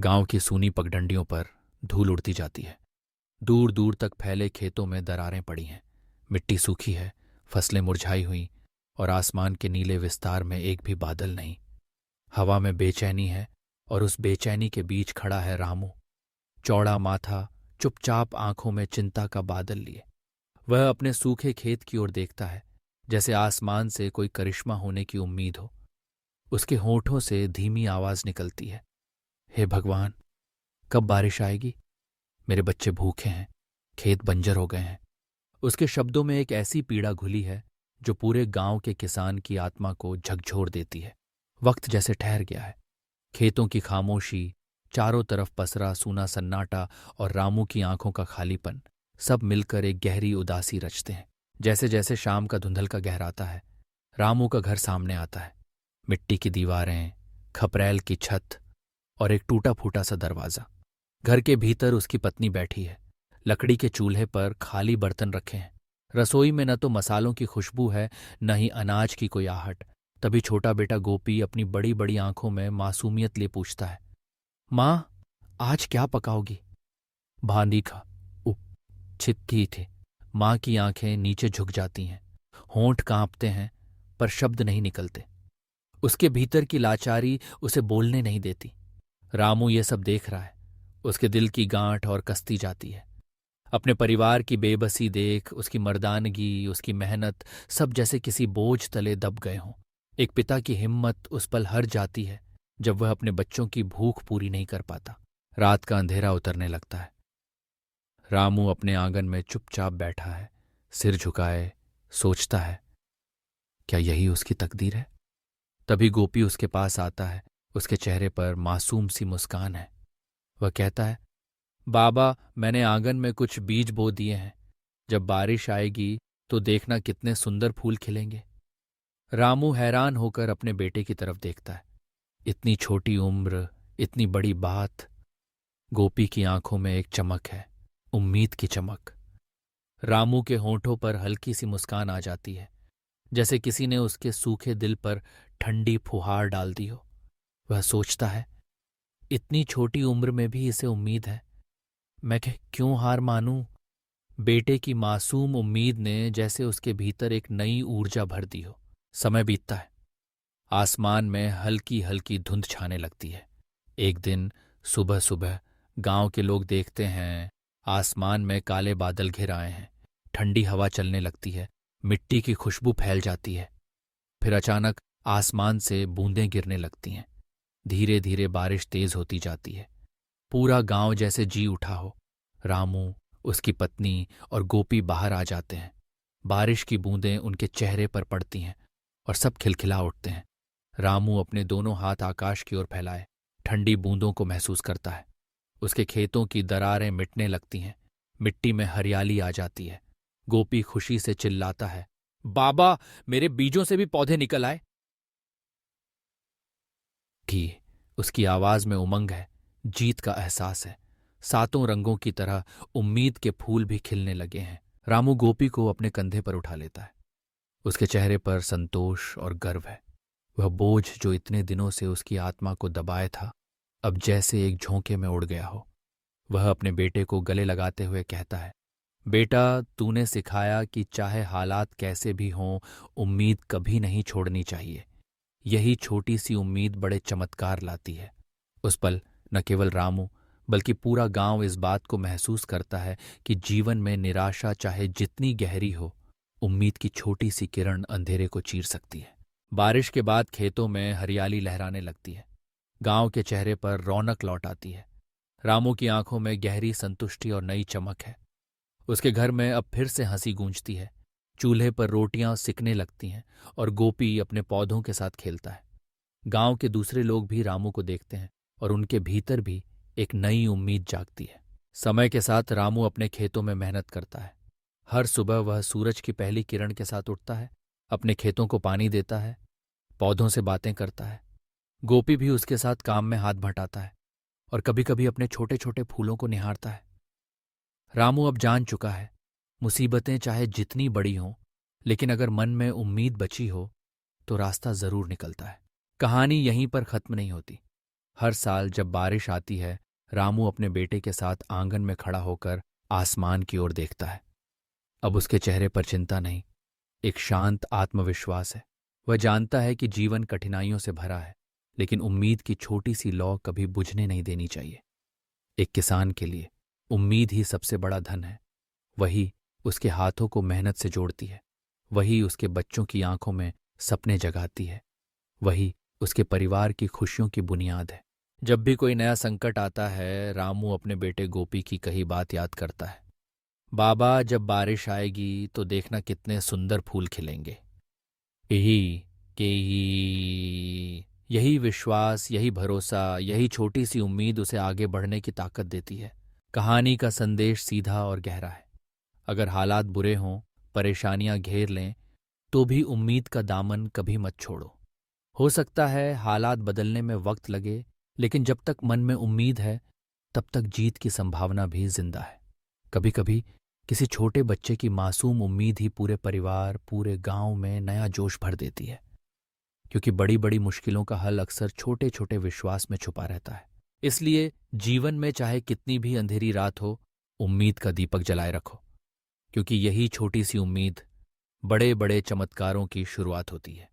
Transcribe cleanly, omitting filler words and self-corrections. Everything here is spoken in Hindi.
गांव की सूनी पगडंडियों पर धूल उड़ती जाती है। दूर दूर तक फैले खेतों में दरारें पड़ी हैं। मिट्टी सूखी है, फसलें मुरझाई हुई और आसमान के नीले विस्तार में एक भी बादल नहीं। हवा में बेचैनी है और उस बेचैनी के बीच खड़ा है रामू, चौड़ा माथा, चुपचाप आंखों में चिंता का बादल लिए। वह अपने सूखे खेत की ओर देखता है, जैसे आसमान से कोई करिश्मा होने की उम्मीद हो। उसके होठों से धीमी आवाज निकलती है, हे भगवान, कब बारिश आएगी? मेरे बच्चे भूखे हैं, खेत बंजर हो गए हैं। उसके शब्दों में एक ऐसी पीड़ा घुली है जो पूरे गांव के किसान की आत्मा को झकझोर देती है। वक्त जैसे ठहर गया है। खेतों की खामोशी, चारों तरफ पसरा सूना सन्नाटा और रामू की आंखों का खालीपन, सब मिलकर एक गहरी उदासी रचते हैं। जैसे जैसे शाम का धुंधल का गहराता है, रामू का घर सामने आता है। मिट्टी की दीवारें, खपरैल की छत और एक टूटा फूटा सा दरवाज़ा। घर के भीतर उसकी पत्नी बैठी है। लकड़ी के चूल्हे पर खाली बर्तन रखे हैं। रसोई में न तो मसालों की खुशबू है, न ही अनाज की कोई आहट। तभी छोटा बेटा गोपी अपनी बड़ी बड़ी आंखों में मासूमियत लिए पूछता है, माँ, आज क्या पकाओगी? भांडी खा उप छिपकी थे। माँ की आंखें नीचे झुक जाती हैं, होंठ कांपते हैं, पर शब्द नहीं निकलते। उसके भीतर की लाचारी उसे बोलने नहीं देती। रामू ये सब देख रहा है। उसके दिल की गांठ और कसती जाती है। अपने परिवार की बेबसी देख उसकी मर्दानगी, उसकी मेहनत, सब जैसे किसी बोझ तले दब गए हों। एक पिता की हिम्मत उस पल हर जाती है जब वह अपने बच्चों की भूख पूरी नहीं कर पाता। रात का अंधेरा उतरने लगता है। रामू अपने आंगन में चुपचाप बैठा है, सिर झुकाए सोचता है, क्या यही उसकी तकदीर है? तभी गोपी उसके पास आता है। उसके चेहरे पर मासूम सी मुस्कान है। वह कहता है, बाबा, मैंने आंगन में कुछ बीज बो दिए हैं। जब बारिश आएगी तो देखना कितने सुंदर फूल खिलेंगे। रामू हैरान होकर अपने बेटे की तरफ देखता है। इतनी छोटी उम्र, इतनी बड़ी बात। गोपी की आंखों में एक चमक है, उम्मीद की चमक। रामू के होंठों पर हल्की सी मुस्कान आ जाती है, जैसे किसी ने उसके सूखे दिल पर ठंडी फुहार डाल दी हो। वह सोचता है, इतनी छोटी उम्र में भी इसे उम्मीद है। मैं क्यों हार मानूं? बेटे की मासूम उम्मीद ने जैसे उसके भीतर एक नई ऊर्जा भर दी हो। समय बीतता है। आसमान में हल्की हल्की धुंध छाने लगती है। एक दिन सुबह सुबह गांव के लोग देखते हैं, आसमान में काले बादल घिर आए हैं। ठंडी हवा चलने लगती है, मिट्टी की खुशबू फैल जाती है। फिर अचानक आसमान से बूंदें गिरने लगती हैं। धीरे धीरे बारिश तेज होती जाती है। पूरा गांव जैसे जी उठा हो। रामू, उसकी पत्नी और गोपी बाहर आ जाते हैं। बारिश की बूंदें उनके चेहरे पर पड़ती हैं और सब खिलखिला उठते हैं। रामू अपने दोनों हाथ आकाश की ओर फैलाए ठंडी बूंदों को महसूस करता है। उसके खेतों की दरारें मिटने लगती हैं, मिट्टी में हरियाली आ जाती है। गोपी खुशी से चिल्लाता है, बाबा, मेरे बीजों से भी पौधे निकल आए। कि उसकी आवाज में उमंग है, जीत का एहसास है। सातों रंगों की तरह उम्मीद के फूल भी खिलने लगे हैं। रामू गोपी को अपने कंधे पर उठा लेता है। उसके चेहरे पर संतोष और गर्व है। वह बोझ जो इतने दिनों से उसकी आत्मा को दबाए था, अब जैसे एक झोंके में उड़ गया हो। वह अपने बेटे को गले लगाते हुए कहता है, बेटा, तूने सिखाया कि चाहे हालात कैसे भी हों, उम्मीद कभी नहीं छोड़नी चाहिए। यही छोटी सी उम्मीद बड़े चमत्कार लाती है। उस पल न केवल रामू बल्कि पूरा गांव इस बात को महसूस करता है कि जीवन में निराशा चाहे जितनी गहरी हो, उम्मीद की छोटी सी किरण अंधेरे को चीर सकती है। बारिश के बाद खेतों में हरियाली लहराने लगती है। गांव के चेहरे पर रौनक लौट आती है। रामू की आंखों में गहरी संतुष्टि और नई चमक है। उसके घर में अब फिर से हंसी गूंजती है। चूल्हे पर रोटियां सिकने लगती हैं और गोपी अपने पौधों के साथ खेलता है। गांव के दूसरे लोग भी रामू को देखते हैं और उनके भीतर भी एक नई उम्मीद जागती है। समय के साथ रामू अपने खेतों में मेहनत करता है। हर सुबह वह सूरज की पहली किरण के साथ उठता है, अपने खेतों को पानी देता है, पौधों से बातें करता है। गोपी भी उसके साथ काम में हाथ बंटाता है और कभी कभी अपने छोटे छोटे फूलों को निहारता है। रामू अब जान चुका है, मुसीबतें चाहे जितनी बड़ी हों, लेकिन अगर मन में उम्मीद बची हो तो रास्ता जरूर निकलता है। कहानी यहीं पर खत्म नहीं होती। हर साल जब बारिश आती है, रामू अपने बेटे के साथ आंगन में खड़ा होकर आसमान की ओर देखता है। अब उसके चेहरे पर चिंता नहीं, एक शांत आत्मविश्वास है। वह जानता है कि जीवन कठिनाइयों से भरा है, लेकिन उम्मीद की छोटी सी लौ कभी बुझने नहीं देनी चाहिए। एक किसान के लिए उम्मीद ही सबसे बड़ा धन है। वही उसके हाथों को मेहनत से जोड़ती है, वही उसके बच्चों की आंखों में सपने जगाती है, वही उसके परिवार की खुशियों की बुनियाद है। जब भी कोई नया संकट आता है, रामू अपने बेटे गोपी की कही बात याद करता है। बाबा, जब बारिश आएगी तो देखना कितने सुंदर फूल खिलेंगे। यही के यही विश्वास, यही भरोसा, यही छोटी सी उम्मीद उसे आगे बढ़ने की ताकत देती है। कहानी का संदेश सीधा और गहरा है। अगर हालात बुरे हों, परेशानियां घेर लें, तो भी उम्मीद का दामन कभी मत छोड़ो। हो सकता है हालात बदलने में वक्त लगे, लेकिन जब तक मन में उम्मीद है, तब तक जीत की संभावना भी जिंदा है। कभी कभी किसी छोटे बच्चे की मासूम उम्मीद ही पूरे परिवार, पूरे गांव में नया जोश भर देती है। क्योंकि बड़ी बड़ी मुश्किलों का हल अक्सर छोटे छोटे विश्वास में छुपा रहता है। इसलिए जीवन में चाहे कितनी भी अंधेरी रात हो, उम्मीद का दीपक जलाए रखो, क्योंकि यही छोटी सी उम्मीद बड़े बड़े चमत्कारों की शुरुआत होती है।